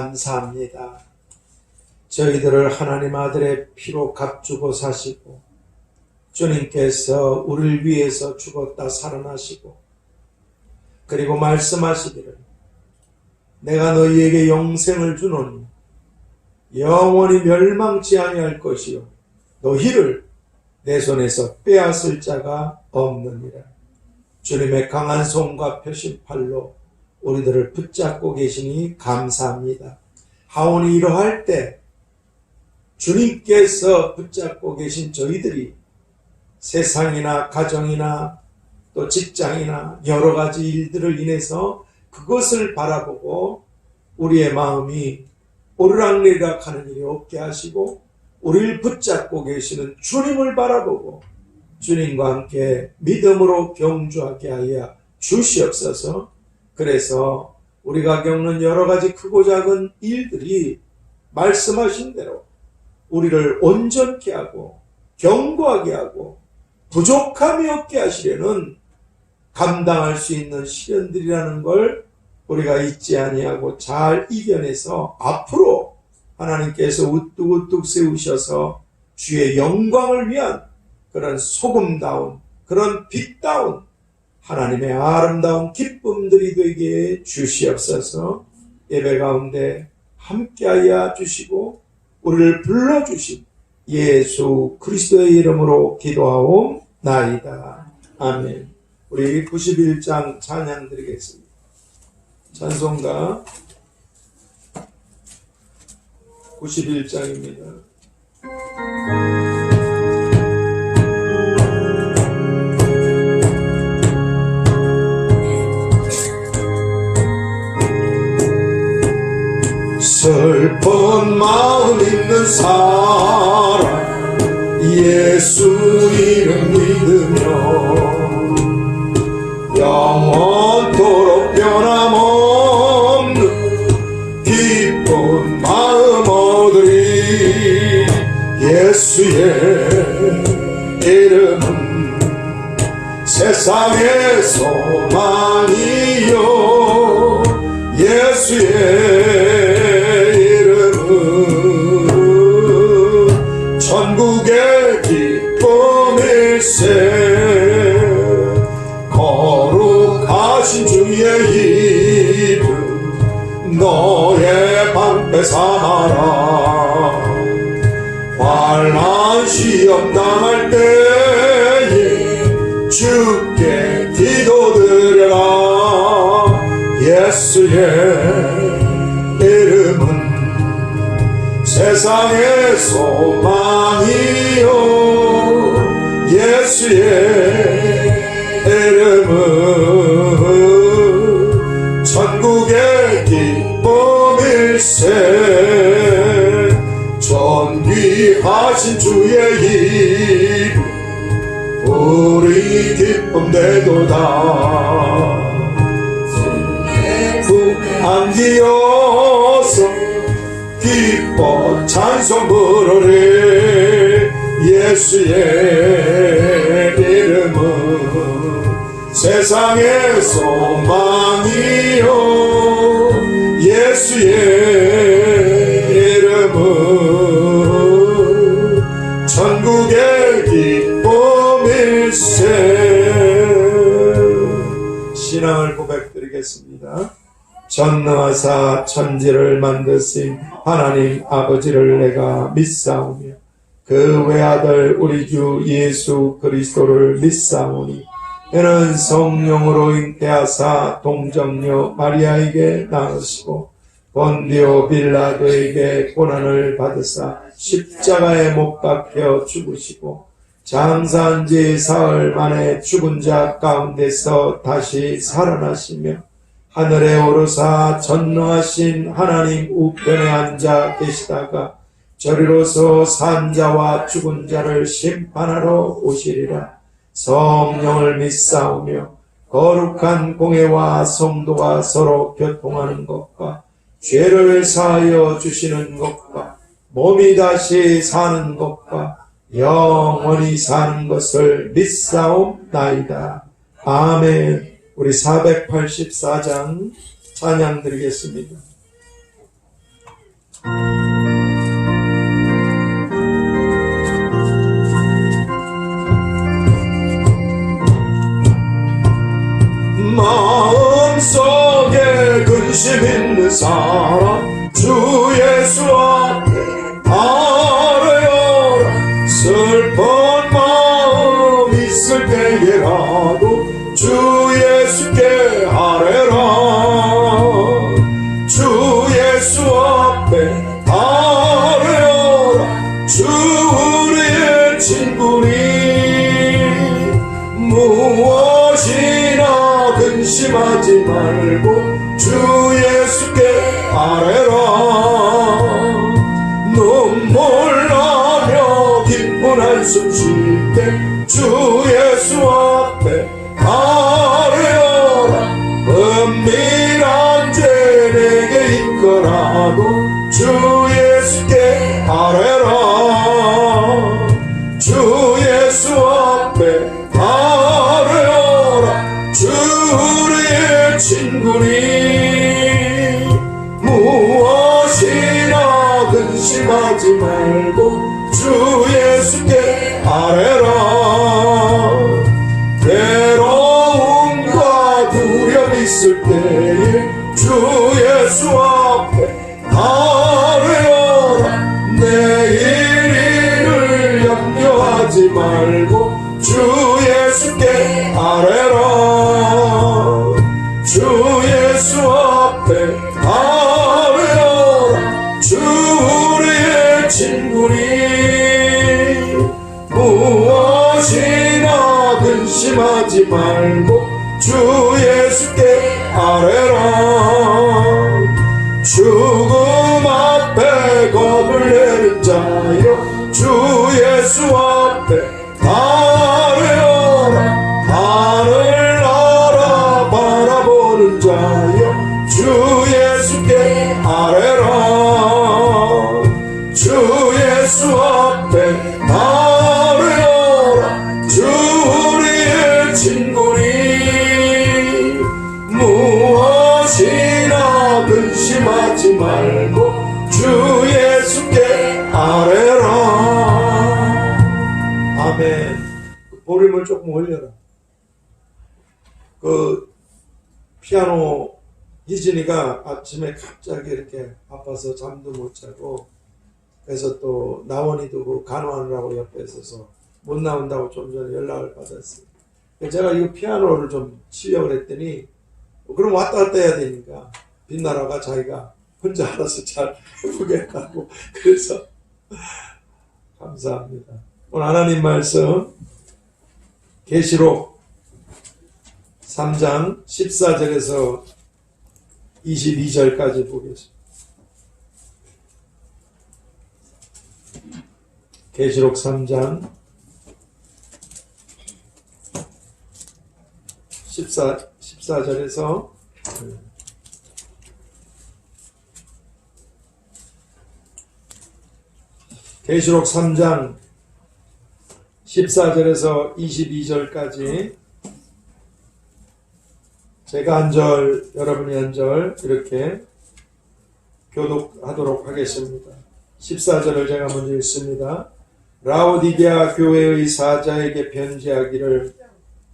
감사합니다. 저희들을 하나님 아들의 피로 값주고 사시고 주님께서 우리를 위해서 죽었다 살아나시고 그리고 말씀하시기를 내가 너희에게 영생을 주노니 영원히 멸망치 아니할 것이요 너희를 내 손에서 빼앗을 자가 없느니라. 주님의 강한 손과 펴신 팔로 우리들을 붙잡고 계시니 감사합니다. 하오니 이러할 때 주님께서 붙잡고 계신 저희들이 세상이나 가정이나 또 직장이나 여러 가지 일들을 인해서 그것을 바라보고 우리의 마음이 오르락내리락 하는 일이 없게 하시고 우리를 붙잡고 계시는 주님을 바라보고 주님과 함께 믿음으로 경주하게 하여 주시옵소서. 그래서 우리가 겪는 여러 가지 크고 작은 일들이 말씀하신 대로 우리를 온전케 하고 견고하게 하고 부족함이 없게 하시려는 감당할 수 있는 시련들이라는 걸 우리가 잊지 아니하고 잘 이겨내서 앞으로 하나님께서 우뚝우뚝 세우셔서 주의 영광을 위한 그런 소금다운 그런 빛다운 하나님의 아름다운 기쁨들이 되게 주시옵소서. 예배 가운데 함께하여 주시고 우리를 불러주신 예수 그리스도의 이름으로 기도하옵나이다. 아멘. 우리 91장 찬양 드리겠습니다. 찬송가 91장입니다. 슬픈 마음 있는 사람 예수 이름 믿으며 영원토록 변함없는 기쁜 마음 얻으리. 예수의 이름은 세상의 소망이요 예수의 천국의 기쁨일세. 거룩하신 주의 이름 너의 방패 삼아라. 환난 시험 당할 때에 주께 기도드려라. 예수의 이름은 세상의 소망이요 예수의 이름은 천국의 기쁨일세. 존귀하신 주의 이름 우리 기쁨 되도다. 안기어서 기뻐 찬송 부르리. 예수의 이름은 세상의 소망이요 예수의 이름은 천국의 기쁨일세. 신앙을 고백드리겠습니다. 전능하사 천지를 만드신 하나님 아버지를 내가 믿사오며 그 외아들 우리 주 예수 그리스도를 믿사오니 이는 성령으로 잉태하사 동정녀 마리아에게 낳으시고 본디오 빌라도에게 고난을 받으사 십자가에 못 박혀 죽으시고 장사한 지 사흘 만에 죽은 자 가운데서 다시 살아나시며 하늘에 오르사 전능하신 하나님 우편에 앉아 계시다가 저리로서 산 자와 죽은 자를 심판하러 오시리라. 성령을 믿사오며 거룩한 공회와 성도가 서로 교통하는 것과 죄를 사하여 주시는 것과 몸이 다시 사는 것과 영원히 사는 것을 믿사옵나이다. 아멘. 우리 484장 찬양 드리겠습니다. 예수 앞에 아뢰어라. 슬픈 마음 있을 때에라도 주 예수께 아뢰라. 주 예수 앞에 아뢰어라. 주 우리의 친구니 무엇이나 근심하지 말고 주 예수께 아뢰라. 눈물 나며 기쁜 한숨 쉴 때 주 예수 앞에 아뢰어라. 은밀한 죄 내게 있더라도 주 예수께 아뢰라. 주 예수 앞에 아뢰어라. 주 우리의 친구니 무엇이나 근심하지 말고 주 예수께 아뢰라. 괴로움과 두려움 있을 때에 주 예수 앞에 아뢰어라. 내일 일을 염려하지 말고 주 예수께 아뢰라. 주 예수 앞에 아뢰어라. 주 우리의 친구니 무엇이나 근심하지 말고 주 예수께 아뢰라. 죽음 앞에 겁을 내는 자여 주 예수 앞에 아뢰어라. 하늘 나라 바라보는 자여 주 예수께 아뢰라. 주 예수 앞에 아뢰어라. 주 우리의 친구니 무엇이나 근심하지 말고 주 예수께 아뢰라. 아멘. 볼륨을 조금 올려라. 그 피아노 희진이가 아침에 갑자기 이렇게 아파서 잠도 못 자고, 그래서 또 나원이도 그 간호하느라고 옆에 있어서 못 나온다고 좀 전에 연락을 받았어요. 제가 이 피아노를 좀 치려고 했더니 그럼 왔다 갔다 해야 되니까 빛나라가 자기가 혼자 알아서 잘 해보겠다고. 그래서 감사합니다. 오늘 하나님 말씀 계시록 3장 14절에서 22절까지 보겠습니다. 계시록 3장 14절에서 계시록 3장 14절에서 22절까지 제가 한 절, 여러분이 한 절 이렇게 교독하도록 하겠습니다. 14절을 제가 먼저 읽습니다. 라오디게아 교회의 사자에게 편지하기를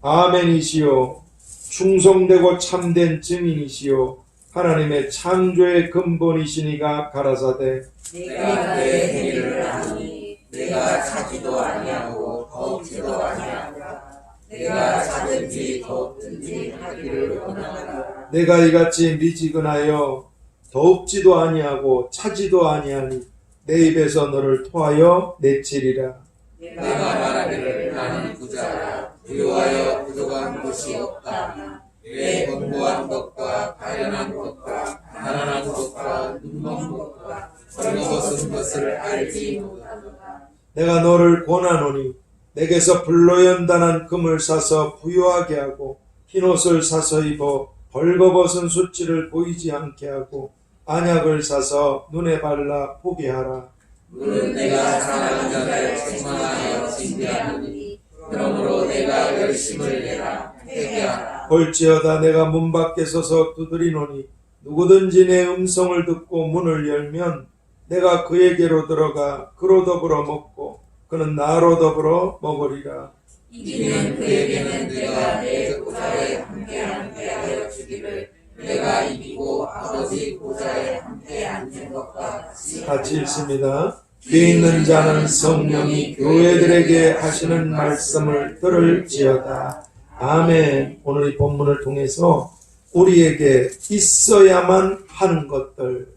아멘이시요 충성되고 참된 증인이시요 하나님의 창조의 근본이시니가 가라사대 내가 내 행위를 아니 내가 차지도 아니하고 더욱지도 아니하노라. 내가 차든지 더욱든지 하기를 원하노라. 내가 이같이 미지근하여 더욱지도 아니하고 차지도 아니하니 내 입에서 너를 토하여 내치리라. 내가 말하기를 나는 부자라. 부요하여 부족한 것이 없다. 내 견고한 것과 가련한 것과 가난한 것과 눈먼 것과 헐벗은 것을 알지 못하노라. 내가 너를 권하노니 내게서 불로연단한 금을 사서 부요하게 하고 흰옷을 사서 입어 벌거벗은 수치를 보이지 않게 하고 안약을 사서 눈에 발라 보게 하라. 물은 내가 사랑하는 자를 책망하여 징계하노니 그러므로 내가 열심을 내라. 회개하라. 볼지어다 내가 문 밖에 서서 두드리노니 누구든지 내 음성을 듣고 문을 열면 내가 그에게로 들어가 그로 더불어 먹고 그는 나로 더불어 먹으리라. 이기는 그에게는 내가 내 보좌에 함께 하여 주기를 내가 이기고 아버지 보좌에 함께 앉는 것과 같이 읽습니다. 믿는 자는 성령이 교회들에게 하시는 말씀을 들을지어다. 아멘. 오늘 이 본문을 통해서 우리에게 있어야만 하는 것들,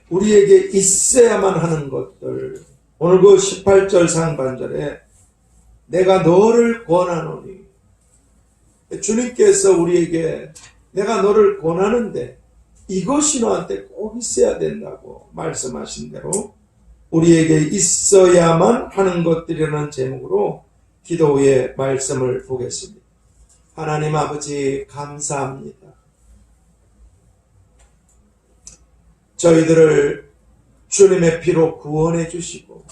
우리에게 있어야만 하는 것들, 오늘 그 18절 상반절에 내가 너를 권하노니, 주님께서 우리에게 내가 너를 권하는데 이것이 너한테 꼭 있어야 된다고 말씀하신 대로 우리에게 있어야만 하는 것들이라는 제목으로 기도의 말씀을 보겠습니다. 하나님 아버지 감사합니다. 저희들을 주님의 피로 구원해 주시고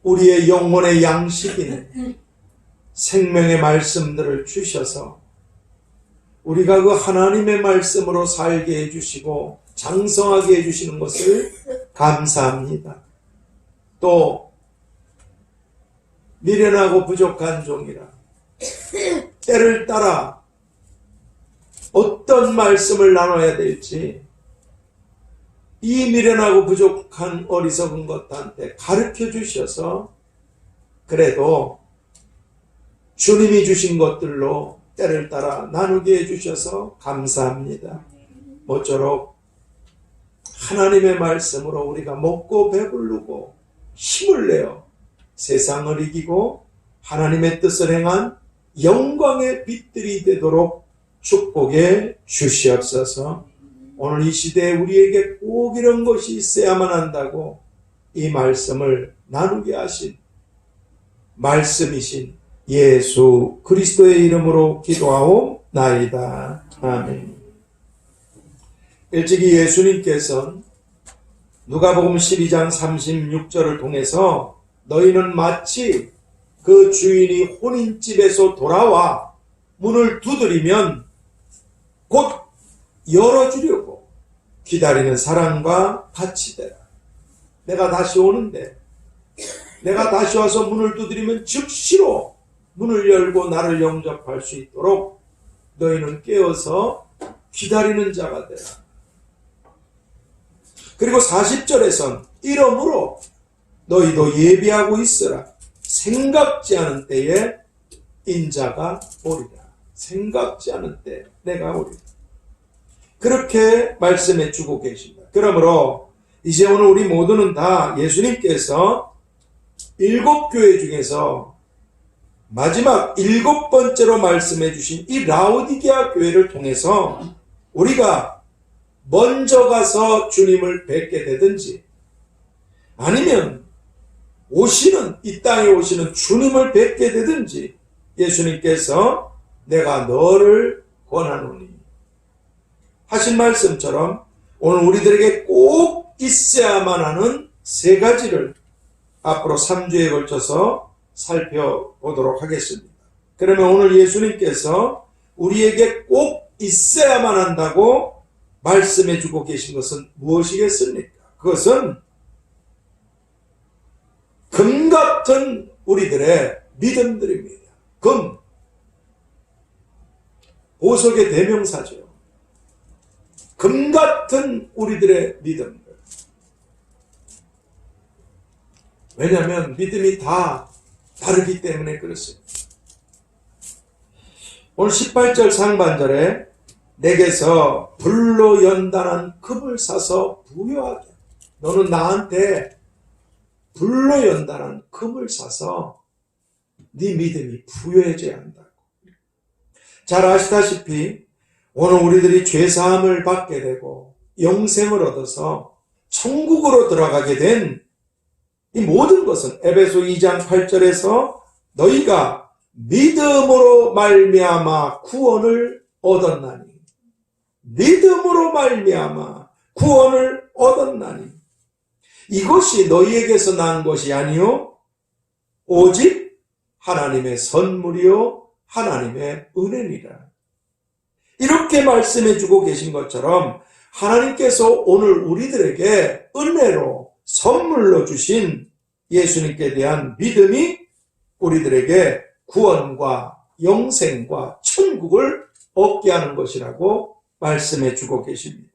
우리의 영혼의 양식인 생명의 말씀들을 주셔서 우리가 그 하나님의 말씀으로 살게 해주시고 장성하게 해주시는 것을 감사합니다. 또 미련하고 부족한 종이라 때를 따라 어떤 말씀을 나눠야 될지 이 미련하고 부족한 어리석은 것한테 가르쳐 주셔서 그래도 주님이 주신 것들로 때를 따라 나누게 해주셔서 감사합니다. 모쪼록 하나님의 말씀으로 우리가 먹고 배부르고 힘을 내어 세상을 이기고 하나님의 뜻을 행한 영광의 빛들이 되도록 축복해 주시옵소서. 오늘 이 시대에 우리에게 꼭 이런 것이 있어야만 한다고 이 말씀을 나누게 하신 말씀이신 예수 그리스도의 이름으로 기도하옵나이다. 아멘. 일찍이 예수님께서는 누가복음 12장 36절을 통해서 너희는 마치 그 주인이 혼인집에서 돌아와 문을 두드리면 곧 열어주려고 기다리는 사람과 같이 되라. 내가 다시 오는데 내가 다시 와서 문을 두드리면 즉시로 문을 열고 나를 영접할 수 있도록 너희는 깨어서 기다리는 자가 되라. 그리고 40절에선 이러므로 너희도 예비하고 있으라. 생각지 않은 때에 인자가 오리라. 생각지 않은 때 내가 오리라. 그렇게 말씀해 주고 계십니다. 그러므로 이제 오늘 우리 모두는 다 예수님께서 7교회 중에서 마지막 7번째로 말씀해 주신 이 라오디게아 교회를 통해서 우리가 먼저 가서 주님을 뵙게 되든지 아니면 오시는 이 땅에 오시는 주님을 뵙게 되든지 예수님께서 내가 너를 권하노니 하신 말씀처럼 오늘 우리들에게 꼭 있어야만 하는 3가지를 앞으로 3주에 걸쳐서 살펴보도록 하겠습니다. 그러면 오늘 예수님께서 우리에게 꼭 있어야만 한다고 말씀해 주고 계신 것은 무엇이겠습니까? 그것은 금 같은 우리들의 믿음들입니다. 금, 보석의 대명사죠. 금 같은 우리들의 믿음들. 왜냐하면 믿음이 다 다르기 때문에 그렇습니다. 오늘 18절 상반절에 내게서 불로 연단한 금을 사서 부여하게. 너는 나한테 불로 연단한 금을 사서 네 믿음이 부여해져야 한다고. 잘 아시다시피 오늘 우리들이 죄사함을 받게 되고 영생을 얻어서 천국으로 들어가게 된 이 모든 것은 에베소 2장 8절에서 너희가 믿음으로 말미암아 구원을 얻었나니 믿음으로 말미암아 구원을 얻었나니 이것이 너희에게서 난 것이 아니요 오직 하나님의 선물이요 하나님의 은혜니라. 이렇게 말씀해 주고 계신 것처럼 하나님께서 오늘 우리들에게 은혜로 선물로 주신 예수님께 대한 믿음이 우리들에게 구원과 영생과 천국을 얻게 하는 것이라고 말씀해 주고 계십니다.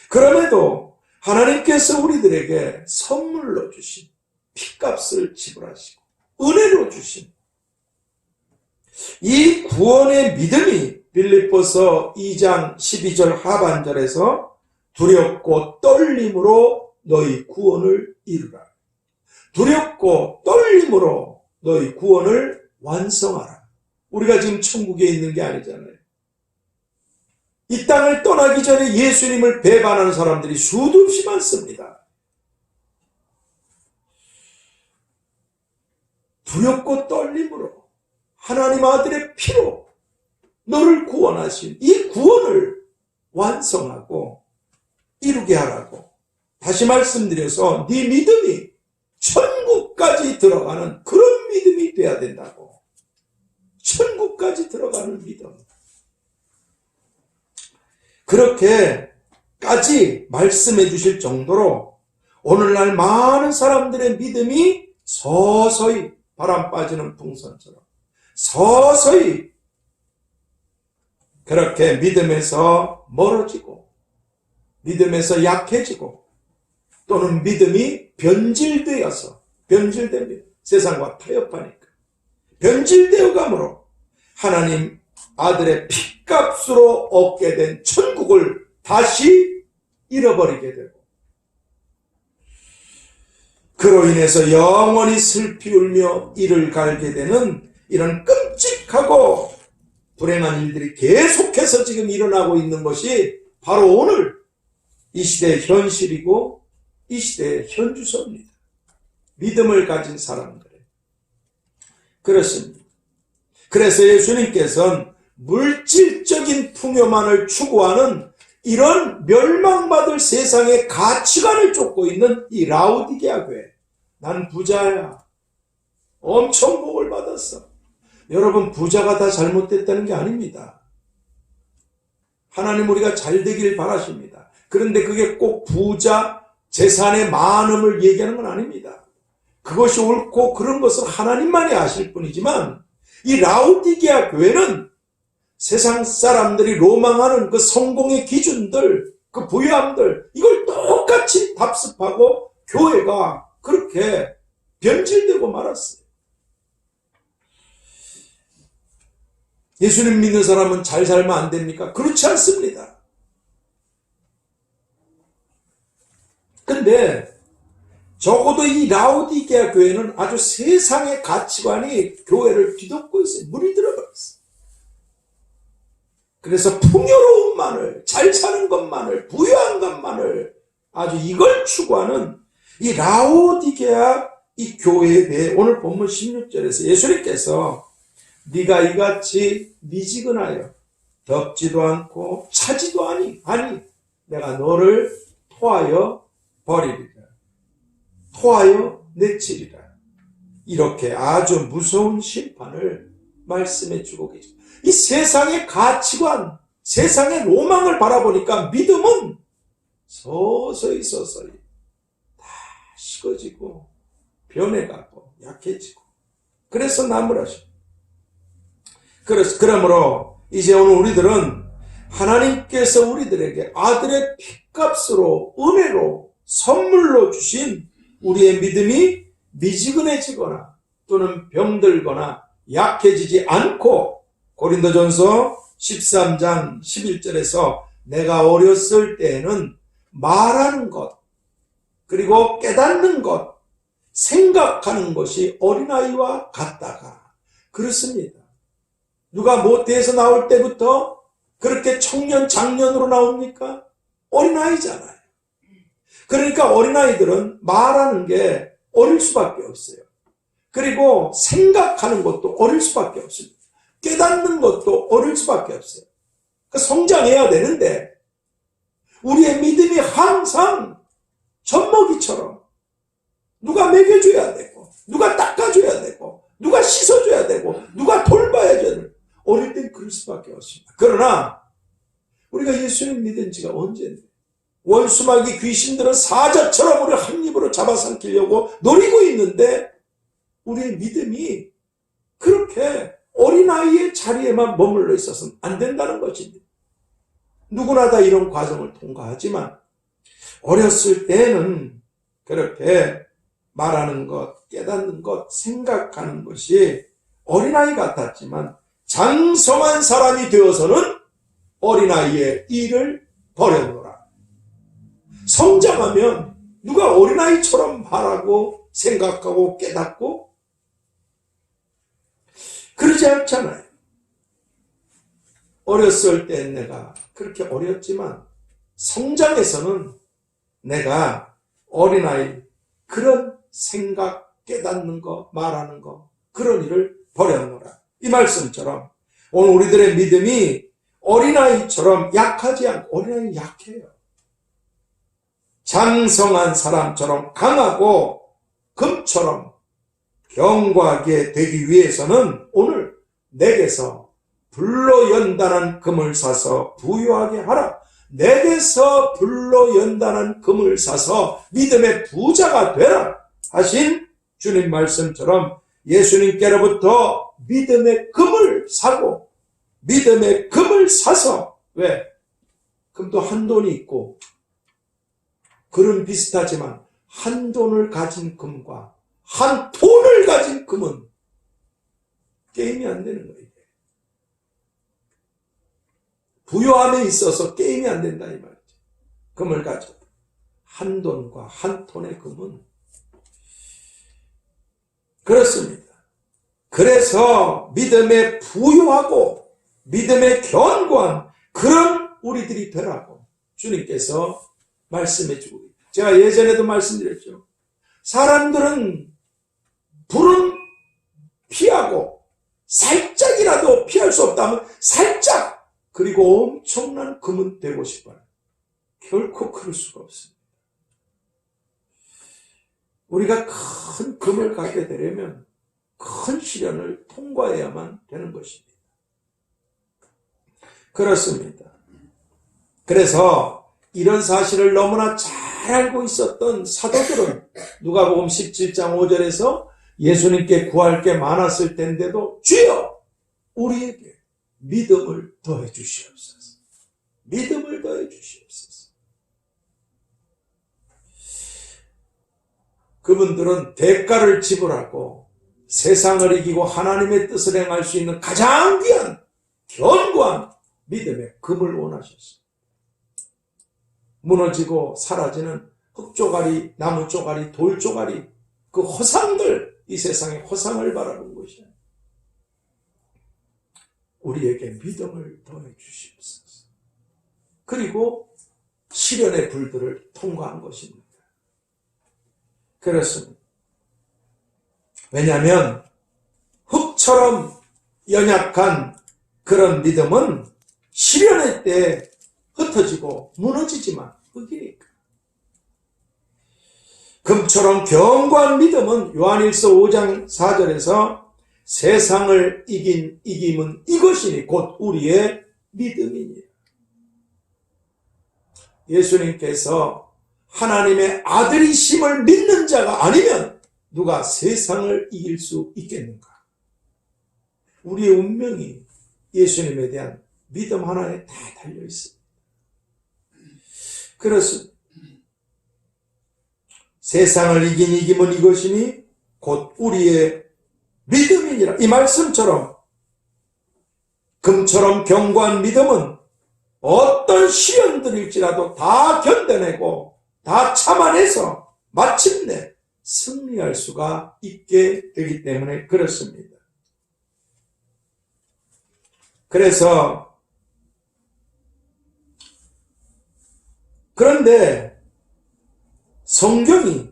그럼에도 하나님께서 우리들에게 선물로 주신 핏값을 지불하시고 은혜로 주신 이 구원의 믿음이 빌립보서 2장 12절 하반절에서 두렵고 떨림으로 너희 구원을 이루라. 두렵고 떨림으로 너희 구원을 완성하라. 우리가 지금 천국에 있는 게 아니잖아요. 이 땅을 떠나기 전에 예수님을 배반하는 사람들이 수도 없이 많습니다. 두렵고 떨림으로 하나님 아들의 피로 너를 구원하신 이 구원을 완성하고 이루게 하라고. 다시 말씀드려서 네 믿음이 천국까지 들어가는 그런 믿음이 돼야 된다고. 천국까지 들어가는 믿음. 그렇게까지 말씀해 주실 정도로 오늘날 많은 사람들의 믿음이 서서히 바람 빠지는 풍선처럼 서서히 그렇게 믿음에서 멀어지고 믿음에서 약해지고 또는 믿음이 변질되어서 변질됩니다. 세상과 타협하니까 변질되어 감으로 하나님 아들의 핏값으로 얻게 된 천국을 다시 잃어버리게 되고 그로 인해서 영원히 슬피 울며 이를 갈게 되는 이런 끔찍하고 불행한 일들이 계속해서 지금 일어나고 있는 것이 바로 오늘 이 시대의 현실이고 이 시대의 현주소입니다. 믿음을 가진 사람들. 그렇습니다. 그래서 예수님께서는 물질적인 풍요만을 추구하는 이런 멸망받을 세상의 가치관을 쫓고 있는 이 라오디게아 교회. 난 부자야. 엄청 복을 받았어. 여러분, 부자가 다 잘못됐다는 게 아닙니다. 하나님 우리가 잘 되길 바라십니다. 그런데 그게 꼭 부자, 재산의 많음을 얘기하는 건 아닙니다. 그것이 옳고 그런 것을 하나님만이 아실 뿐이지만 이 라오디게아 교회는 세상 사람들이 로망하는 그 성공의 기준들, 그 부유함들 이걸 똑같이 답습하고 교회가 그렇게 변질되고 말았어요. 예수님 믿는 사람은 잘 살면 안 됩니까? 그렇지 않습니다. 근데 적어도 이 라오디게아 교회는 아주 세상의 가치관이 교회를 뒤덮고 있어요. 물이 들어버렸어요. 그래서 풍요로움만을, 잘 사는 것만을, 부유한 것만을 아주 이걸 추구하는 이 라오디게아 이 교회에 대해 오늘 본문 16절에서 예수님께서 네가 이같이 미지근하여 덥지도 않고 차지도 아니 내가 너를 토하여 버리리라. 토하여 내치리라. 이렇게 아주 무서운 심판을 말씀해 주고 계십니다. 이 세상의 가치관, 세상의 로망을 바라보니까 믿음은 서서히 다 식어지고 변해가고 약해지고 그래서 나무라십니다. 그러므로 이제 오늘 우리들은 하나님께서 우리들에게 아들의 핏값으로 은혜로 선물로 주신 우리의 믿음이 미지근해지거나 또는 병들거나 약해지지 않고 고린도전서 13장 11절에서 내가 어렸을 때에는 말하는 것 그리고 깨닫는 것 생각하는 것이 어린아이와 같다가 그렇습니다. 누가 모태에서 나올 때부터 그렇게 청년 장년으로 나옵니까? 어린아이잖아요. 그러니까 어린아이들은 말하는 게 어릴 수밖에 없어요. 그리고 생각하는 것도 어릴 수밖에 없습니다. 깨닫는 것도 어릴 수밖에 없어요. 그러니까 성장해야 되는데 우리의 믿음이 항상 젖먹이처럼 누가 먹여줘야 되고 누가 닦아줘야 되고 누가 씻어줘야 되고 누가 돌봐야 되는 어릴 땐 그럴 수밖에 없습니다. 그러나 우리가 예수님 믿은 지가 언제인데 원수마귀 귀신들은 사자처럼 우리를 한 입으로 잡아삼키려고 노리고 있는데 우리의 믿음이 그렇게 어린아이의 자리에만 머물러 있어서는 안 된다는 것입니다. 누구나 다 이런 과정을 통과하지만 어렸을 때는 그렇게 말하는 것, 깨닫는 것, 생각하는 것이 어린아이 같았지만 장성한 사람이 되어서는 어린아이의 일을 버려놓으라. 성장하면 누가 어린아이처럼 말하고 생각하고 깨닫고 그러지 않잖아요. 어렸을 때 내가 그렇게 어렸지만 성장해서는 내가 어린아이 그런 생각, 깨닫는 거, 말하는 거 그런 일을 버려놓으라. 이 말씀처럼 오늘 우리들의 믿음이 어린아이처럼 약하지 않고, 어린아이 약해요. 장성한 사람처럼 강하고 금처럼 견고하게 되기 위해서는 오늘 내게서 불로 연단한 금을 사서 부유하게 하라. 내게서 불로 연단한 금을 사서 믿음의 부자가 되라 하신 주님 말씀처럼 예수님께로부터 믿음의 금을 사고 믿음의 금을 사서, 왜? 금도 한 돈이 있고 금은 비슷하지만 한 돈을 가진 금과 한 톤을 가진 금은 게임이 안 되는 거예요. 부유함에 있어서 게임이 안 된다 이 말이죠. 금을 가져 한 돈과 한 톤의 금은 그렇습니다. 그래서 믿음에 부유하고 믿음에 견고한 그런 우리들이 되라고 주님께서 말씀해 주고 있다. 제가 예전에도 말씀드렸죠. 사람들은 불은 피하고 살짝이라도 피할 수 없다면 살짝, 그리고 엄청난 금은 되고 싶어요. 결코 그럴 수가 없습니다. 우리가 큰 금을 갖게 되려면 큰 시련을 통과해야만 되는 것입니다. 그렇습니다. 그래서 이런 사실을 너무나 잘 알고 있었던 사도들은 누가복음 17장 5절에서 예수님께 구할 게 많았을 텐데도 주여 우리에게 믿음을 더해 주시옵소서. 믿음을 더해 주시옵소서. 그분들은 대가를 지불하고 세상을 이기고 하나님의 뜻을 행할 수 있는 가장 귀한 견고한 믿음의 금을 원하셨습니다. 무너지고 사라지는 흙조가리, 나무조가리, 돌조가리, 그 허상들, 이 세상의 허상을 바라본 것이야. 우리에게 믿음을 더해 주시옵소서. 그리고 시련의 불들을 통과한 것입니다. 그렇습니다. 왜냐하면 흙처럼 연약한 그런 믿음은 시련의 때에 흩어지고 무너지지만 흙이니까. 금처럼 견고한 믿음은 요한일서 5장 4절에서 세상을 이긴 이김은 이것이니 곧 우리의 믿음이니. 예수님께서 하나님의 아들이심을 믿는 자가 아니면 누가 세상을 이길 수 있겠는가? 우리의 운명이 예수님에 대한 믿음 하나에 다 달려 있습니다. 그렇습니다. 세상을 이긴 이김은 이것이니 곧 우리의 믿음이니라. 이 말씀처럼 금처럼 견고한 믿음은 어떤 시련들일지라도 다 견뎌내고 다 참아내서 마침내 승리할 수가 있게 되기 때문에 그렇습니다. 그래서 그런데 성경이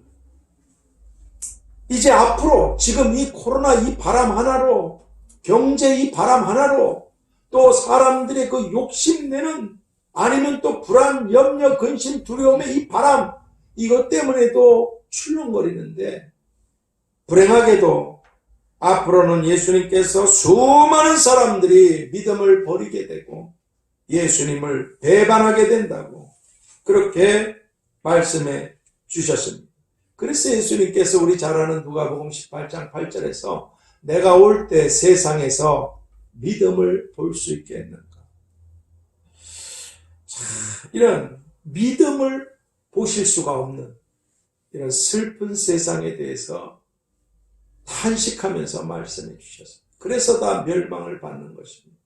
이제 앞으로 지금 이 코로나 이 바람 하나로, 경제 이 바람 하나로, 또 사람들의 그 욕심내는, 아니면 또 불안, 염려, 근심, 두려움의 이 바람, 이것 때문에도 출렁거리는데, 불행하게도 앞으로는 예수님께서 수많은 사람들이 믿음을 버리게 되고 예수님을 배반하게 된다고 그렇게 말씀해 주셨습니다. 그래서 예수님께서 우리 잘 아는 누가복음 18장 8절에서 내가 올 때 세상에서 믿음을 볼 수 있겠는가? 자, 이런 믿음을 보실 수가 없는 이런 슬픈 세상에 대해서 탄식하면서 말씀해 주셨어요. 그래서 다 멸망을 받는 것입니다.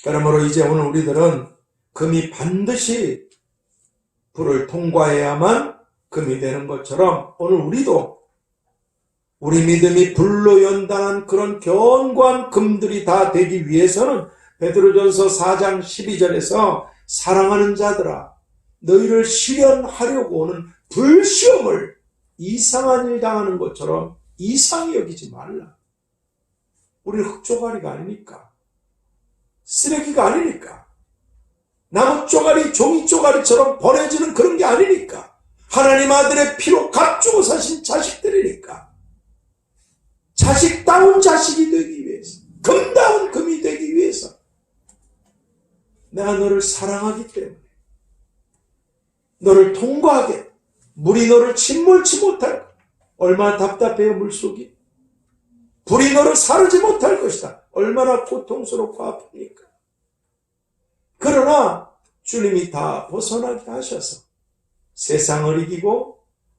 그러므로 이제 오늘 우리들은 금이 반드시 불을 통과해야만 금이 되는 것처럼 오늘 우리도 우리 믿음이 불로 연단한 그런 견고한 금들이 다 되기 위해서는 베드로전서 4장 12절에서 사랑하는 자들아 너희를 시련하려고 오는 불시험을 이상한 일 당하는 것처럼 이상히 여기지 말라. 우리는 흙조가리가 아니니까. 쓰레기가 아니니까. 나무조가리, 종이조가리처럼 버려지는 그런 게 아니니까. 하나님 아들의 피로 값주고 사신 자식들이니까. 자식다운 자식이 되기 위해서, 금다운 금이 되기 위해서 내가 너를 사랑하기 때문에 너를 통과하게 물이 너를 침몰치 못할 것. 얼마나 답답해요 물속이. 불이 너를 사르지 못할 것이다. 얼마나 고통스럽고 아픕니까. 그러나 주님이 다 벗어나게 하셔서 세상을 이기고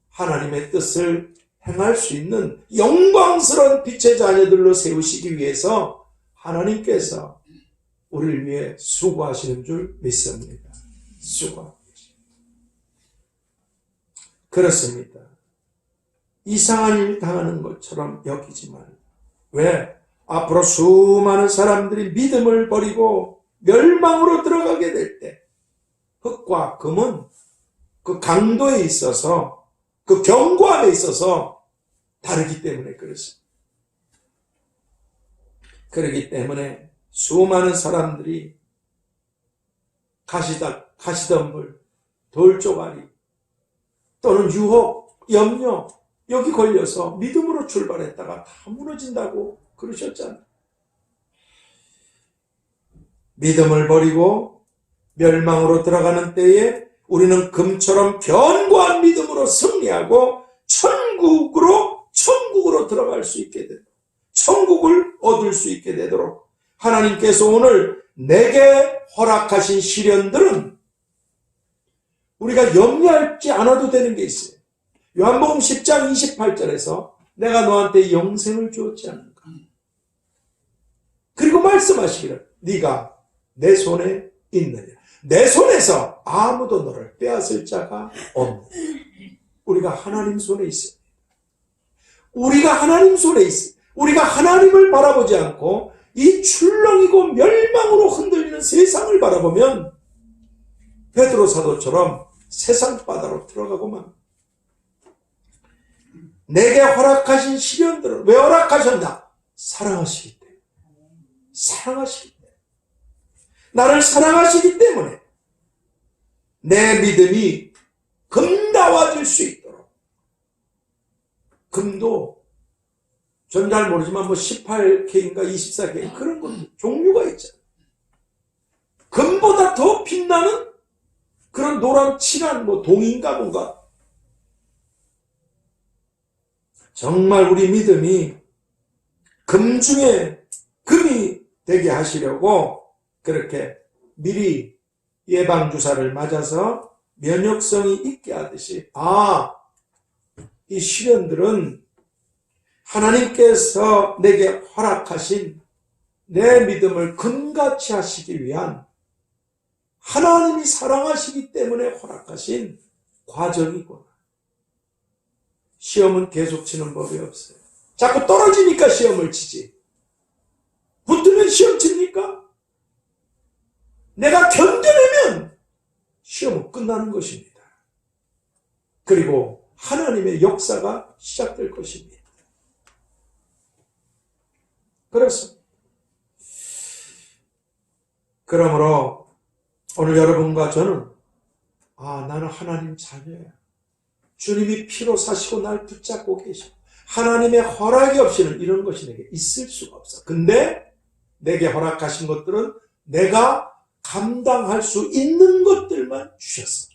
하나님의 뜻을 행할 수 있는 영광스러운 빛의 자녀들로 세우시기 위해서 하나님께서 우리를 위해 수고하시는 줄 믿습니다. 수고하고 계십니다. 그렇습니다. 이상한 일 당하는 것처럼 여기지 말고. 왜? 앞으로 수많은 사람들이 믿음을 버리고 멸망으로 들어가게 될 때 흙과 금은 그 강도에 있어서 그 견고함에 있어서 다르기 때문에 그렇습니다. 그렇기 때문에 수많은 사람들이 가시덤불, 돌조가리 또는 유혹, 염려 여기 걸려서 믿음으로 출발했다가 다 무너진다고 그러셨잖아요. 믿음을 버리고 멸망으로 들어가는 때에 우리는 금처럼 견고한 믿음으로 승리하고 천국으로 들어갈 수 있게 되도록 천국을 얻을 수 있게 되도록 하나님께서 오늘 내게 허락하신 시련들은 우리가 염려하지 않아도 되는 게 있어요. 요한복음 10장 28절에서 내가 너한테 영생을 주었지 않은가. 그리고 말씀하시기를 네가 내 손에 있느냐. 내 손에서 아무도 너를 빼앗을 자가 없느냐. 우리가 하나님 손에 있습니다. 우리가 하나님 손에 있습니다. 우리가 하나님을 바라보지 않고 이 출렁이고 멸망으로 흔들리는 세상을 바라보면 베드로 사도처럼 세상 바다로 들어가고만. 내게 허락하신 시련들은 왜 허락하셨나? 사랑하시기 때문에. 사랑하시기 때문에. 나를 사랑하시기 때문에 내 믿음이 금다워질 수 있도록. 금도 전 잘 모르지만 18K인가 24K 그런 것 종류가 있잖아요. 금보다 더 빛나는 그런 노란 칠한 동인가 뭔가. 정말 우리 믿음이 금 중에 금이 되게 하시려고 그렇게 미리 예방주사를 맞아서 면역성이 있게 하듯이 이 시련들은 하나님께서 내게 허락하신 내 믿음을 금같이 하시기 위한 하나님이 사랑하시기 때문에 허락하신 과정이구나. 시험은 계속 치는 법이 없어요. 자꾸 떨어지니까 시험을 치지. 붙으면 시험 칩니까? 내가 견뎌내면 시험은 끝나는 것입니다. 그리고 하나님의 역사가 시작될 것입니다. 그렇습니다. 그러므로 오늘 여러분과 저는 나는 하나님 자녀야. 주님이 피로 사시고 날 붙잡고 계시고 하나님의 허락이 없이는 이런 것이 내게 있을 수가 없어. 근데 내게 허락하신 것들은 내가 감당할 수 있는 것들만 주셨어.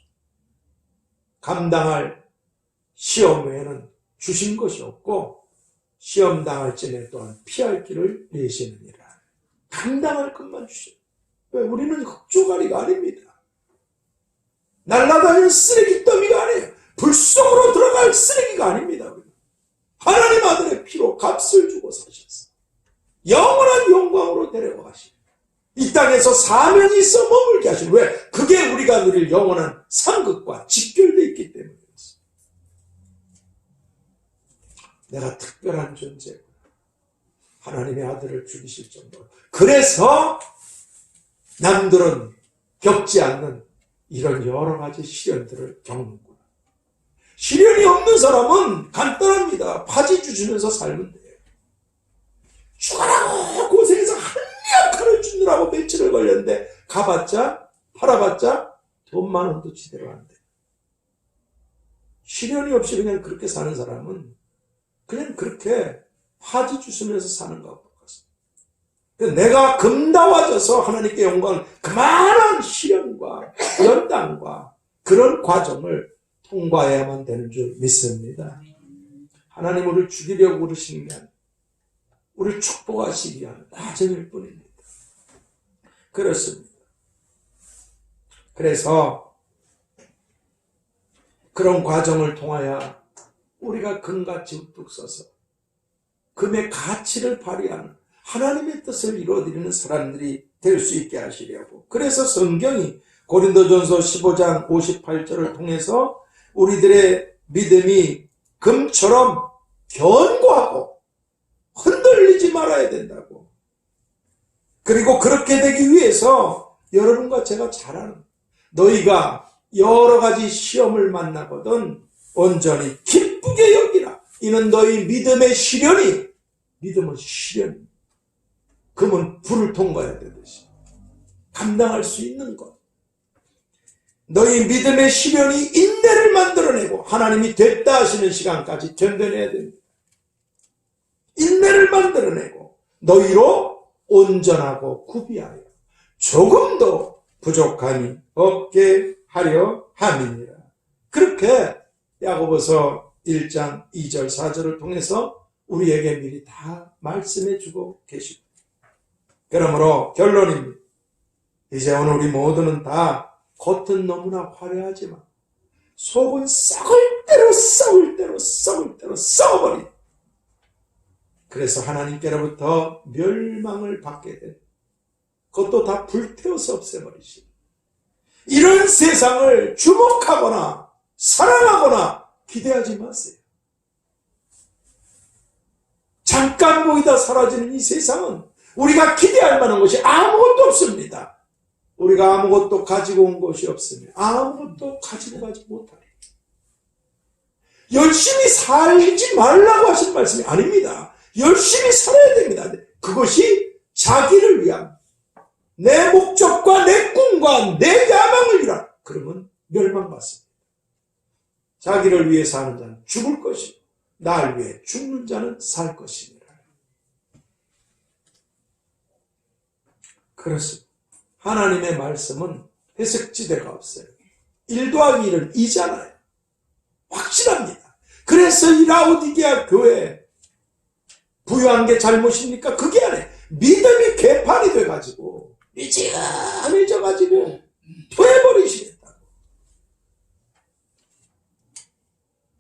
감당할 시험 외에는 주신 것이 없고 시험 당할 쯤에 또한 피할 길을 내시느니라. 감당할 것만 주셔. 왜? 우리는 흑조가리가 아닙니다. 날아다니는 쓰레기 더미가 아니에요. 불 속으로 들어갈 쓰레기가 아닙니다. 우리는. 하나님 아들의 피로 값을 주고 사셨어. 영원한 영광으로 데려가 가시고 이 땅에서 사명이 있어 머물게 하시는. 왜? 그게 우리가 누릴 영원한 상급과 직결되어 있기 때문이었어. 내가 특별한 존재구나. 하나님의 아들을 죽이실 정도로. 그래서 남들은 겪지 않는 이런 여러 가지 시련들을 겪는구나. 시련이 없는 사람은 간단합니다. 바지 주시면서 살면 돼요. 죽어라고 고생해서 한약 하루 주느라고 며칠을 걸렸는데 가봤자 팔아봤자 돈만 원도 제대로 안 돼. 시련이 없이 그냥 그렇게 사는 사람은 그냥 그렇게 바지 주시면서 사는 것과 같습니다. 내가 금다와져서 하나님께 영광을 그만한 시련과 연단과 그런 과정을 통과해야만 되는 줄 믿습니다. 하나님 우리를 죽이려고 그러시는 게 아니라 우리를 축복하시기 위한 과정일 뿐입니다. 그렇습니다. 그래서 그런 과정을 통하여 우리가 금같이 우뚝 서서 금의 가치를 발휘하는 하나님의 뜻을 이루어드리는 사람들이 될 수 있게 하시려고. 그래서 성경이 고린도전서 15장 58절을 통해서 우리들의 믿음이 금처럼 견고하고 흔들리지 말아야 된다고. 그리고 그렇게 되기 위해서 여러분과 제가 잘 아는 너희가 여러 가지 시험을 만나거든 온전히 기쁘게 여기라. 이는 너희 믿음의 시련이, 믿음은 시련입니다. 금은 불을 통과해야 되듯이 감당할 수 있는 것. 너희 믿음의 시련이 인내를 만들어내고 하나님이 됐다 하시는 시간까지 견뎌내야 됩니다. 인내를 만들어내고 너희로 온전하고 구비하여 조금도 부족함이 없게 하려 함이니라. 그렇게 야고보서 1장 2절 4절을 통해서 우리에게 미리 다 말씀해 주고 계시고, 그러므로 결론입니다. 이제 오늘 우리 모두는 다 겉은 너무나 화려하지만 속은 썩을 대로 썩어버린, 그래서 하나님께로부터 멸망을 받게 된, 그것도 다 불태워서 없애버리신 이런 세상을 주목하거나 사랑하거나 기대하지 마세요. 잠깐 보이다 사라지는 이 세상은 우리가 기대할 만한 것이 아무것도 없습니다. 우리가 아무것도 가지고 온 것이 없으면 아무것도 가지고 가지 못하리. 열심히 살지 말라고 하신 말씀이 아닙니다. 열심히 살아야 됩니다. 그것이 자기를 위한 내 목적과 내 꿈과 내 야망을 위한, 그러면 멸망받습니다. 자기를 위해 사는 자는 죽을 것이고 나를 위해 죽는 자는 살 것입니다. 그렇습니다. 하나님의 말씀은 해석지대가 없어요. 1 더하기 1은 2잖아요. 확실합니다. 그래서 이 라오디게아 교회에 부유한 게 잘못입니까? 그게 아니에요. 믿음이 개판이 돼가지고 미지근해져가지고 토해버리시겠다고.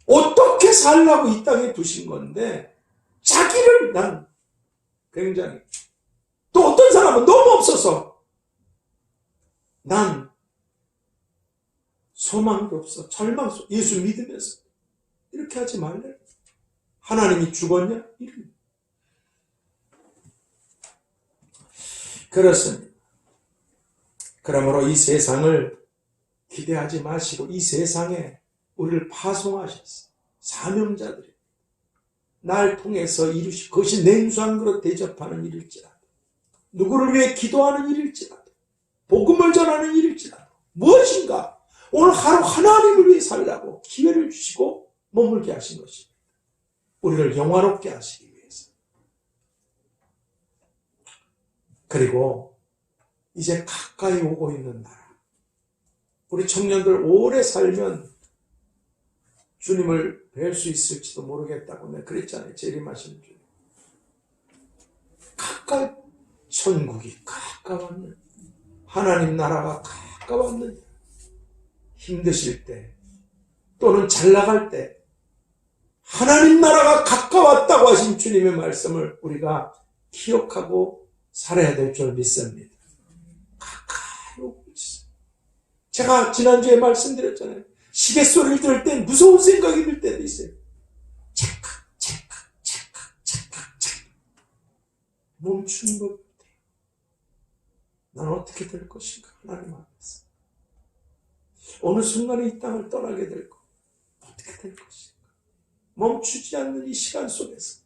어떻게 살라고 이 땅에 두신 건데 자기를, 난 굉장히, 또 어떤 사람은 너무 없어서 난 소망도 없어, 절망 속, 예수 믿으면서 이렇게 하지 말래. 하나님이 죽었냐? 이런. 그렇습니다. 그러므로 이 세상을 기대하지 마시고 이 세상에 우리를 파송하셨어. 사명자들이 날 통해서 이루시고, 그것이 냉수한 그릇 대접하는 일일지라도, 누구를 위해 기도하는 일일지라도, 복음을 전하는 일일지라도, 무엇인가 오늘 하루 하나님을 위해 살라고 기회를 주시고 머물게 하신 것입니다. 우리를 영화롭게 하시기 위해서. 그리고 이제 가까이 오고 있는 나라, 우리 청년들 오래 살면 주님을 뵐 수 있을지도 모르겠다고 내가 그랬잖아요. 재림하시는 주님. 가까이, 천국이 가까웠느냐, 하나님 나라가 가까웠느냐, 힘드실 때 또는 잘 나갈 때 하나님 나라가 가까웠다고 하신 주님의 말씀을 우리가 기억하고 살아야 될 줄 믿습니다. 가까이 오고 있어요. 제가 지난주에 말씀드렸잖아요. 시계 소리를 들을 때 무서운 생각이 들 때도 있어요. 찰칵 찰칵 찰칵 찰칵 찰칵. 멈추는 것 같아요. 나는 어떻게 될 것인가 하나님 앞에서. 어느 순간에 이 땅을 떠나게 될 것, 어떻게 될 것인가. 멈추지 않는 이 시간 속에서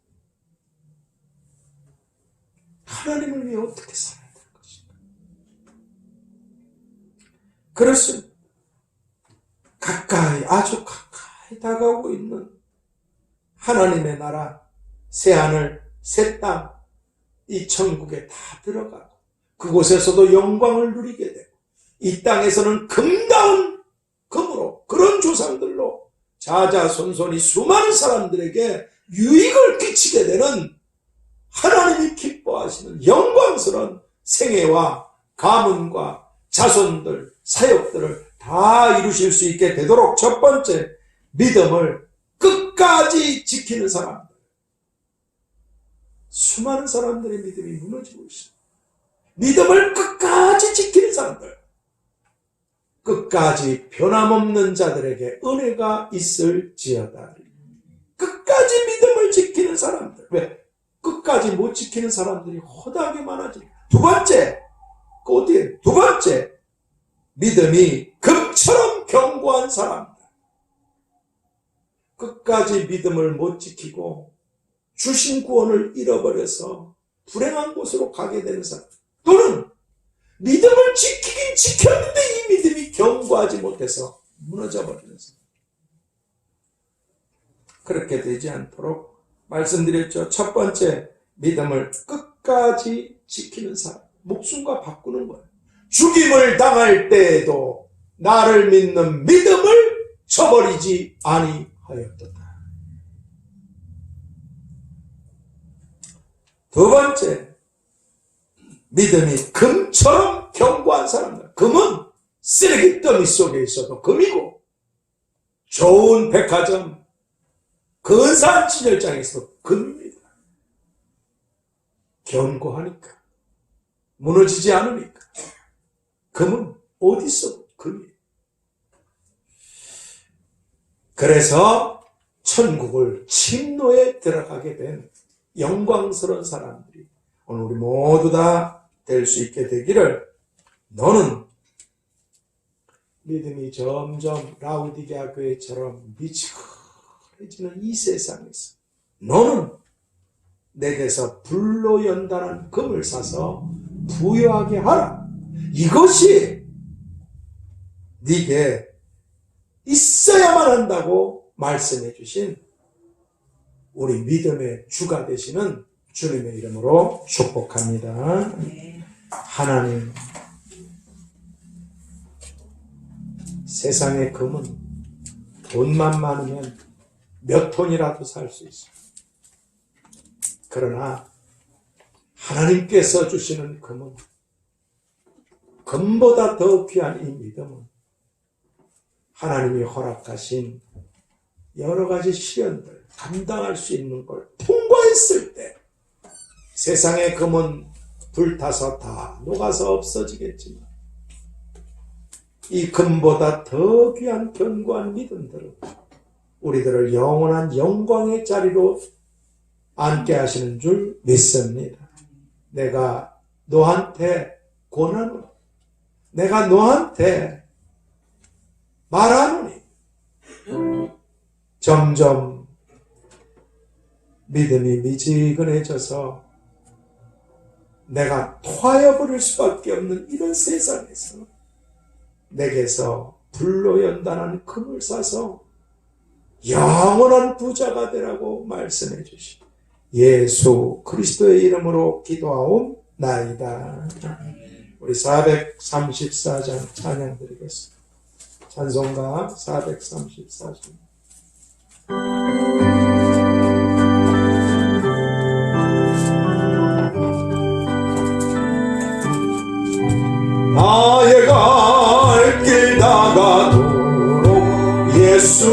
하나님을 위해 어떻게 살아야 될 것인가. 그렇습니다. 가까이, 아주 가까이 다가오고 있는 하나님의 나라, 새하늘, 새 땅, 이 천국에 다 들어가고 그곳에서도 영광을 누리게 되고 이 땅에서는 금다운 금으로 그런 조상들로 자자손손이 수많은 사람들에게 유익을 끼치게 되는 하나님이 기뻐하시는 영광스러운 생애와 가문과 자손들, 사역들을 다 이루실 수 있게 되도록 첫 번째, 믿음을 끝까지 지키는 사람들. 수많은 사람들의 믿음이 무너지고 있습니다. 믿음을 끝까지 지키는 사람들. 끝까지 변함없는 자들에게 은혜가 있을지어다. 끝까지 믿음을 지키는 사람들. 왜? 끝까지 못 지키는 사람들이 허다하게 많아집니다. 두 번째, 두 번째, 믿음이 금처럼 견고한 사람들. 끝까지 믿음을 못 지키고 주신 구원을 잃어버려서 불행한 곳으로 가게 되는 사람. 또는 믿음을 지키긴 지켰는데 이 믿음이 견고하지 못해서 무너져버리는 사람. 그렇게 되지 않도록 말씀드렸죠. 첫 번째, 믿음을 끝까지 지키는 사람. 목숨과 바꾸는 거예요. 죽임을 당할 때에도 나를 믿는 믿음을 저버리지 아니하였도다. 두 번째, 믿음이 금처럼 견고한 사람들. 금은 쓰레기 더미 속에 있어도 금이고, 좋은 백화점, 근사한 진열장에서도 금입니다. 견고하니까, 무너지지 않으니까. 금은 어디 있어도 금이에요. 그래서 천국을 침노에 들어가게 된 영광스러운 사람들이 오늘 우리 모두 다 될 수 있게 되기를. 너는 믿음이 점점 라우디게아 교회처럼 미지근해지는 이 세상에서 너는 내게서 불로 연단한 금을 사서 부유하게 하라. 이것이 네게 있어야만 한다고 말씀해 주신 우리 믿음의 주가 되시는 주님의 이름으로 축복합니다. 하나님, 세상의 금은 돈만 많으면 몇 톤이라도 살 수 있어요. 그러나 하나님께서 주시는 금은, 금보다 더 귀한 이 믿음은 하나님이 허락하신 여러 가지 시련들, 감당할 수 있는 걸 통과했을 때 세상의 금은 불타서 다 녹아서 없어지겠지만 이 금보다 더 귀한 견고한 믿음들은 우리들을 영원한 영광의 자리로 앉게 하시는 줄 믿습니다. 내가 너한테 권하노니, 내가 너한테 말하노니, 점점 믿음이 미지근해져서 내가 토하여버릴 수밖에 없는 이런 세상에서 내게서 불로 연단한 금을 사서 영원한 부자가 되라고 말씀해 주신 예수 그리스도의 이름으로 기도하옵나이다. 우리 434장 찬양 드리겠습니다. 찬송가 434장. 나의 갈 길 다가도록 예수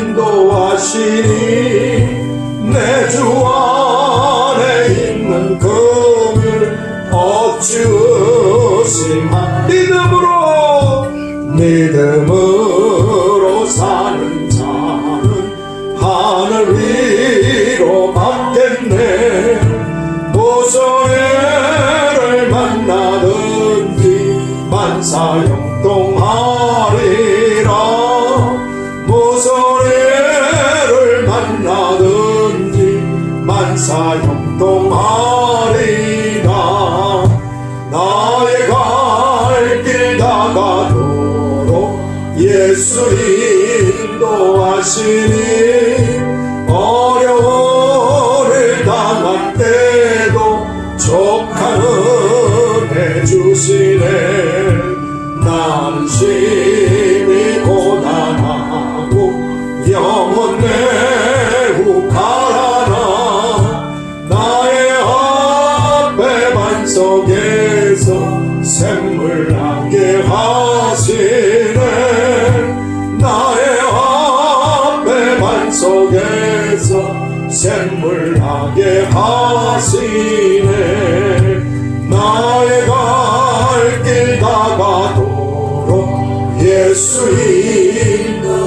인도하시니 내 주 안에 있는 금을 얻으시마. 믿음으로 사는 자는 하늘 위로 받겠네. 무슨 애를 만나든지 만사형통하리라. 무슨 애를 만나든지 만사형통하리라. 나의 갈 길 다가도록 예수 인도하시니 어려움을 당할 때도 족한 은혜 주시네. 나는 심히 고난하고 영혼 매우 가라나. 나의 앞에 반석에서 샘물나게 하시네. 나의 앞에 반석에서 샘물나게 하시네. 나의 갈 길 다가도록 예수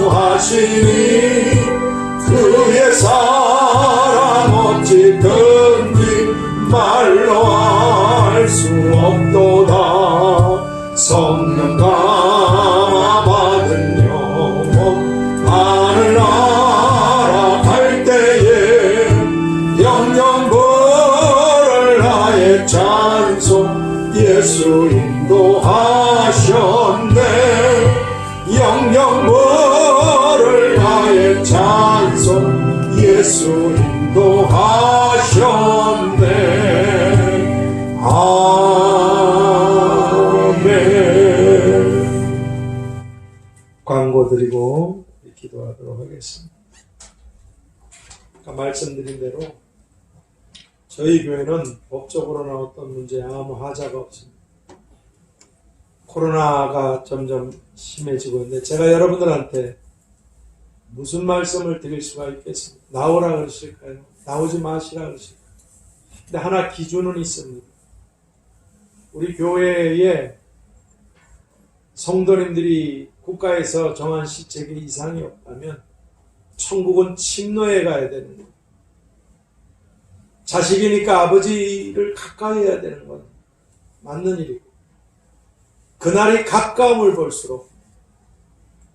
인도하시니 그의 사랑 어찌든지 말로 알 수 없도다. 성령 감화 받은 영혼 하늘나라 갈 때에 영영 부를 나의 찬송 예수 인도하셨네. 영영 부를 나의 찬송 예수 인도하셨네. 아멘. 광고 드리고 기도하도록 하겠습니다. 아까 말씀드린 대로 저희 교회는 법적으로나 어떤 문제에 아무 하자가 없습니다. 코로나가 점점 심해지고 있는데 제가 여러분들한테 무슨 말씀을 드릴 수가 있겠습니까? 나오라 그러실까요? 나오지 마시라 그러실까요? 근데 하나 기준은 있습니다. 우리 교회에 성도님들이 국가에서 정한 시책에 이상이 없다면 천국은 침노해 가야 되는 거예요. 자식이니까 아버지를 가까이 해야 되는 건 맞는 일이고, 그날이 가까움을 볼수록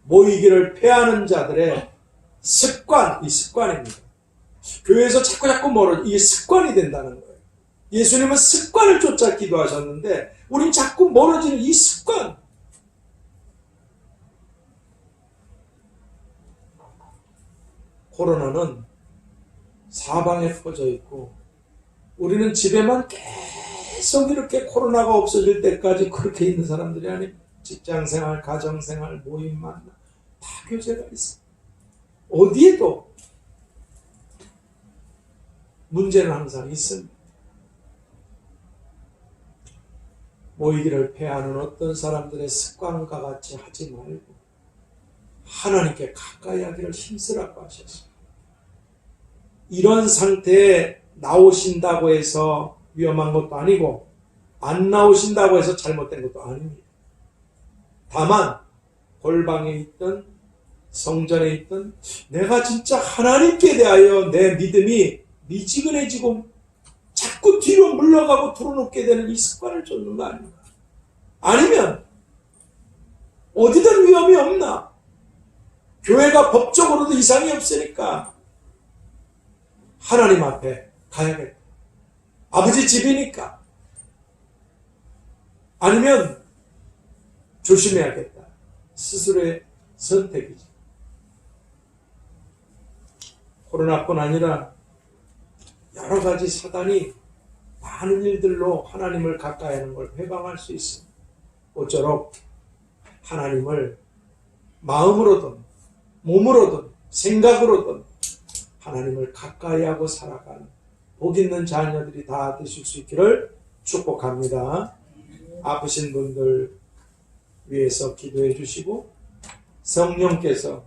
모이기를 패하는 자들의 습관, 이 습관입니다. 교회에서 자꾸 멀어져, 이게 습관이 된다는 거예요. 예수님은 습관을 쫓아 기도하셨는데 우린 자꾸 멀어지는 이 습관. 코로나는 사방에 퍼져 있고 우리는 집에만 계속 이렇게 코로나가 없어질 때까지 그렇게 있는 사람들이 아닙니다. 직장생활, 가정생활, 모임 만나 다 교제가 있어요. 어디에도 문제는 항상 있습니다. 모이기를 패하는 어떤 사람들의 습관과 같이 하지 말고 하나님께 가까이 하기를 힘쓰라고 하셨습니다. 이런 상태에 나오신다고 해서 위험한 것도 아니고 안 나오신다고 해서 잘못된 것도 아닙니다. 다만 골방에 있든 성전에 있든 내가 진짜 하나님께 대하여 내 믿음이 미지근해지고 자꾸 뒤로 물러가고 털어놓게 되는 이 습관을 쫓는 거 아닙니까? 아니면 어디든 위험이 없나? 교회가 법적으로도 이상이 없으니까 하나님 앞에 가야겠다. 아버지 집이니까. 아니면 조심해야겠다. 스스로의 선택이지. 코로나뿐 아니라 여러 가지 사단이 많은 일들로 하나님을 가까이 하는 걸 회방할 수 있습니다. 모쪼록 하나님을 마음으로든 몸으로든 생각으로든 하나님을 가까이 하고 살아가는 복 있는 자녀들이 다 되실 수 있기를 축복합니다. 아프신 분들 위해서 기도해 주시고 성령께서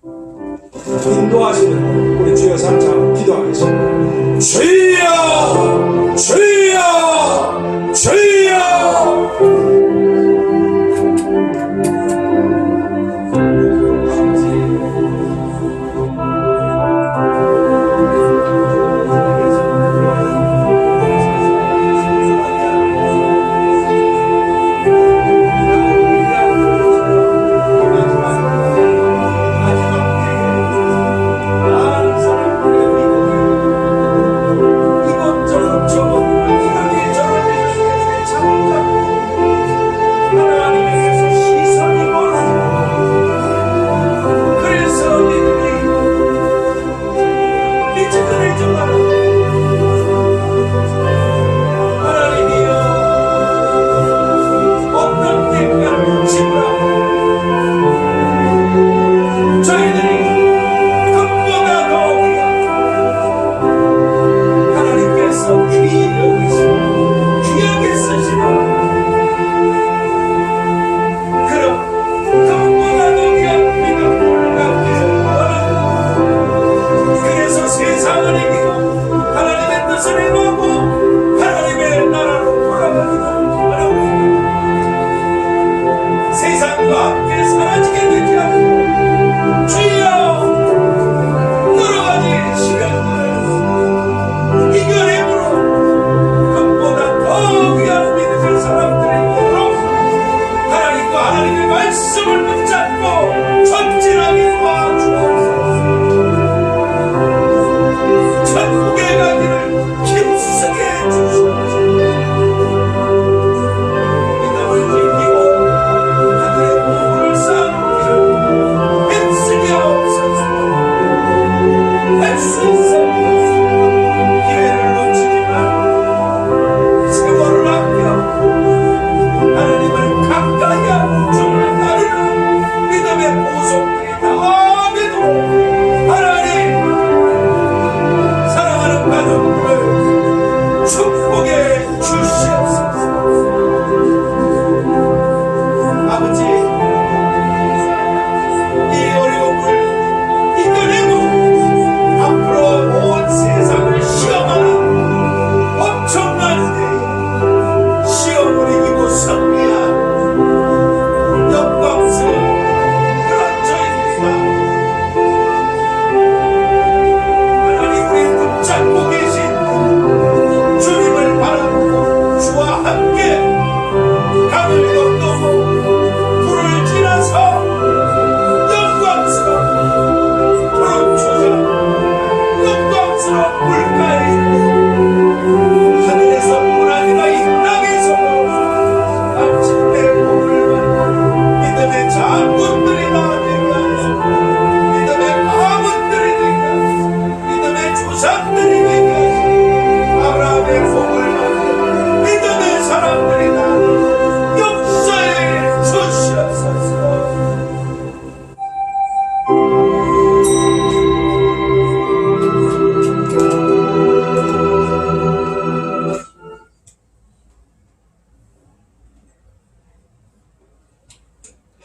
인도하시는 우리 주여 삼창 기도하겠습니다. 주여 주여 주여.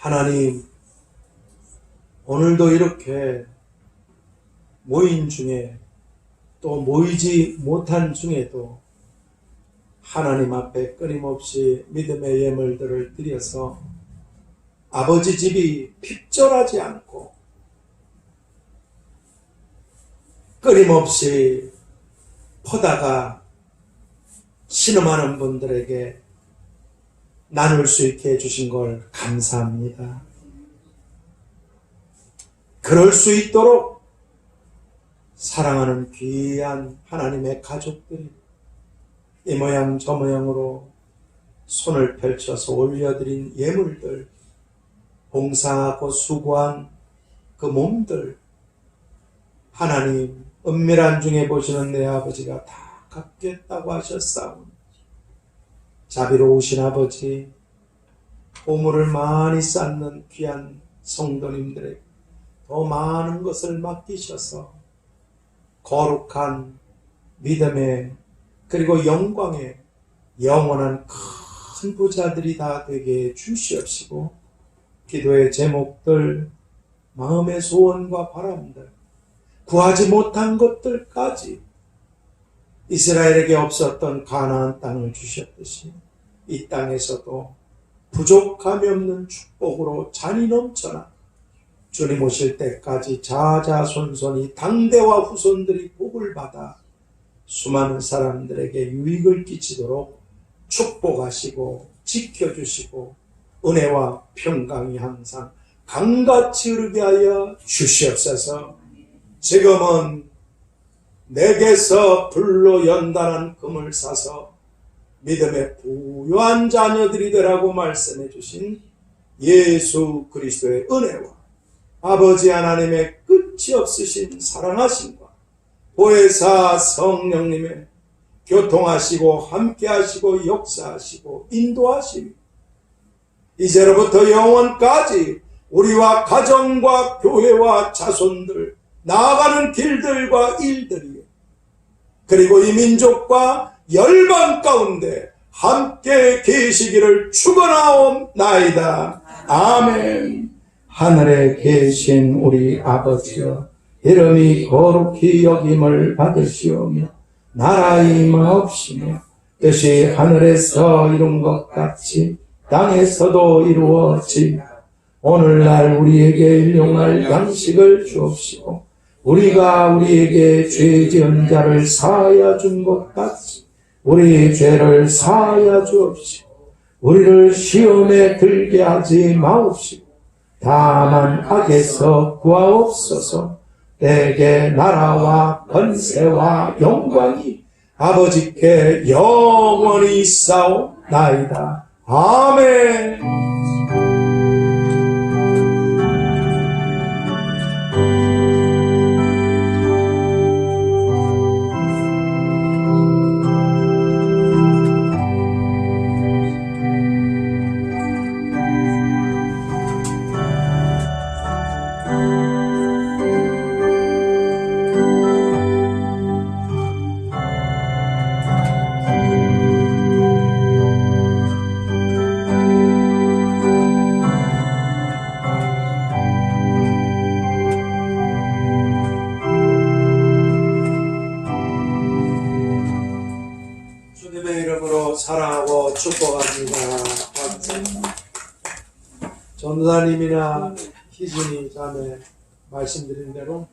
하나님, 오늘도 이렇게 모인 중에 또 모이지 못한 중에도 하나님 앞에 끊임없이 믿음의 예물들을 드려서 아버지 집이 핍절하지 않고 끊임없이 퍼다가 신음하는 분들에게 나눌 수 있게 해주신 걸 감사합니다. 그럴 수 있도록 사랑하는 귀한 하나님의 가족들이 이 모양 저 모양으로 손을 펼쳐서 올려드린 예물들, 봉사하고 수고한 그 몸들, 하나님 은밀한 중에 보시는 내 아버지가 다 갚겠다고 하셨사오니 자비로우신 아버지, 보물을 많이 쌓는 귀한 성도님들에게 더 많은 것을 맡기셔서 거룩한 믿음의 그리고 영광의 영원한 큰 부자들이 다 되게 주시옵시고, 기도의 제목들, 마음의 소원과 바람들, 구하지 못한 것들까지 이스라엘에게 없었던 가나안 땅을 주셨듯이 이 땅에서도 부족함이 없는 축복으로 잔이 넘쳐나 주님 오실 때까지 자자손손이 당대와 후손들이 복을 받아 수많은 사람들에게 유익을 끼치도록 축복하시고 지켜주시고 은혜와 평강이 항상 강같이 흐르게 하여 주시옵소서. 지금은 내게서 불로 연단한 금을 사서 믿음의 부유한 자녀들이 되라고 말씀해 주신 예수 그리스도의 은혜와 아버지 하나님의 끝이 없으신 사랑하심과 보혜사 성령님의 교통하시고 함께하시고 역사하시고 인도하심이 이제로부터 영원까지 우리와 가정과 교회와 자손들 나아가는 길들과 일들이 그리고 이 민족과 열방 가운데 함께 계시기를 축원하옵나이다. 아멘. 하늘에 계신 우리 아버지여, 이름이 거룩히 여김을 받으시오며 나라 임하옵시며 뜻이 하늘에서 이룬 것 같이 땅에서도 이루어지며 오늘날 우리에게 일용할 양식을 주옵시고 우리가 우리에게 죄 지은 자를 사하여 준 것 같이 우리 죄를 사하여 주옵시고 우리를 시험에 들게 하지 마옵시고 다만 악에서 구하옵소서. 내게 나라와 권세와 영광이 아버지께 영원히 있사옵나이다. 아멘. 주님의 이름으로 사랑하고 축복합니다. 감사합니다. 전도사님이나 희진이 자매 말씀드린 대로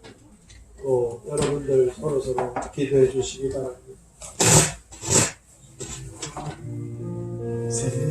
또 여러분들 서로서로 기도해 주시기 바랍니다.